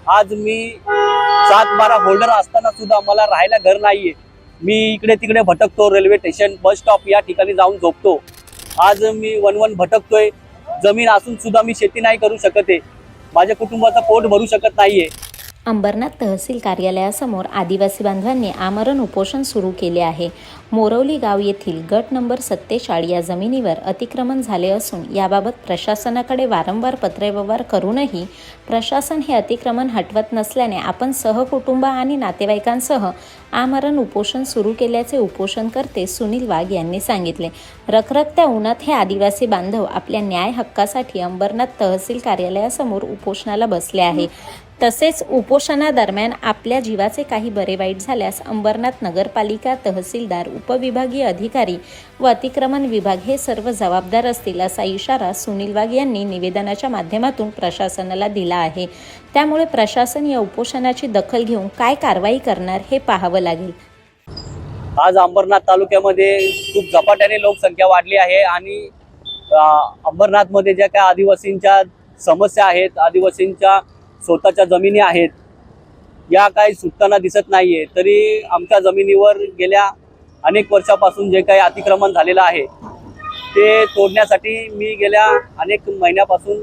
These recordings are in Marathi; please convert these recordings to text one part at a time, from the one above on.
आज मी 7-12 होल्डर असताना सुद्धा मला राहायला घर नाहीये। मी इकडे तिकडे भटकतो, रेल्वे स्टेशन, बस स्टॉप या ठिकाणी जाऊन झोपतो। आज मी वन भटकतोय। जमीन असून सुद्धा मी शेती नाही करू शकत आहे। माझ्या कुटुंबाचं पोट भरू शकत नाहीये। अंबरनाथ तहसील कार्यालयासमोर आदिवासी बांधवांनी आमरण उपोषण सुरू केले आहे। मोरवली गाव येथील गट नंबर 47 या जमिनीवर अतिक्रमण झाले असून याबाबत प्रशासनाकडे वारंवार पत्रव्यवहार करूनही प्रशासन हे अतिक्रमण हटवत नसल्याने आपण सहकुटुंब आणि नातेवाईकांसह आमरण उपोषण सुरू केल्याचे उपोषणकर्ते सुनील वाघ यांनी सांगितले। रखरखत्या उन्हात हे आदिवासी बांधव आपल्या न्याय हक्कासाठी अंबरनाथ तहसील कार्यालयासमोर उपोषणाला बसले आहे। तसेच उपोषणादरम्यान आपल्या जीवाचे काही बरे वाईट झाल्यास अंबरनाथ नगरपालिका, तहसीलदार, उपविभागीय अधिकारी व अतिक्रमण विभाग हे सर्व जबाबदार असतील असा इशारा सुनील वाघ यांनी निवेदनाच्या माध्यमातून प्रशासनाला दिला आहे। त्यामुळे प्रशासन या उपोषणाची दखल घेऊन काय कारवाई करणार हे पाहावं लागेल। आज अंबरनाथ तालुक्यामध्ये खूप झपाट्याने लोकसंख्या वाढली आहे आणि अंबरनाथमध्ये ज्या काही आदिवासींच्या समस्या आहेत, आदिवासींच्या स्वतःच्या जमिनी आहेत, या काही सुटताना दिसत नाहीये। तरी आमच्या जमिनीवर गेल्या अनेक वर्षापासून जे काही अतिक्रमण झालेलं आहे ते तोडण्यासाठी मी गेल्या अनेक महिन्यापासून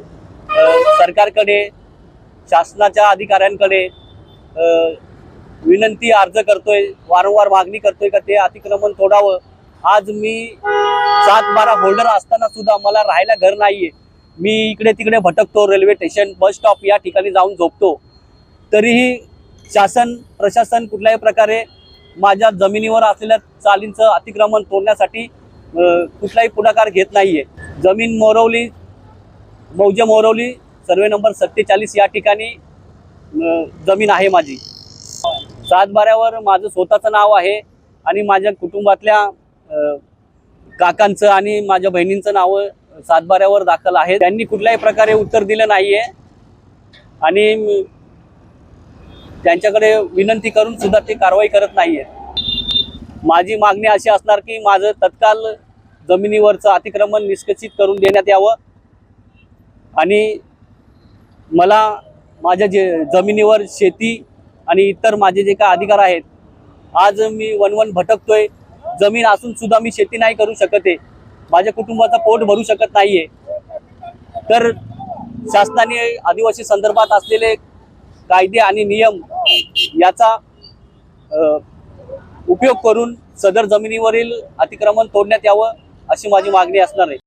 सरकारकडे, शासनाच्या अधिकाऱ्यांकडे विनंती अर्ज करतोय, वारंवार मागणी करतोय का ते अतिक्रमण तोडावं। आज मी 7-12 होल्डर असताना सुद्धा मला राहायला घर नाहीये। मी इकडे तिकडे भटकतो, रेल्वे स्टेशन, बस स्टॉप या ठिकाणी जाऊन झोपतो। तरीही शासन, प्रशासन कुठल्याही प्रकारे माझ्या जमिनीवर असलेल्या चालींचं अतिक्रमण तोडण्यासाठी कुठलाही पुढाकार घेत नाहीये। जमीन मोरवली, मौजे मोरवली, सर्वे नंबर 47 या ठिकाणी जमीन आहे माझी। 7-12वर माझं स्वतःचं नाव आहे आणि माझ्या कुटुंबातल्या काकांचं आणि माझ्या बहिणींचं नाव 7-12वर दाखल आहे। त्यांनी कुठल्याही प्रकारे उत्तर दिलं नाहीये आणि त्यांच्याकडे विनंती करून सुद्धा ते कारवाई करत नाहीये। माझी मागणी अशी असणार की माझं तत्काल जमिनीवरचं अतिक्रमण निष्कासित करून देण्यात यावं आणि मला माझ्या जमिनीवर शेती आणि इतर माझे जे काही अधिकार आहेत, आज मी वन भटकतोय। जमीन असून सुद्धा मी शेती नाही करू शकत आहे। माझ्या कुटुंबाचं पोट भरू शकत नाहीये। तर शासनाने आदिवासी संदर्भात असलेले कायदे आणि नियम याचा उपयोग करून सदर जमिनीवरील अतिक्रमण तोडण्यात यावं अशी माझी मागणी असणार आहे।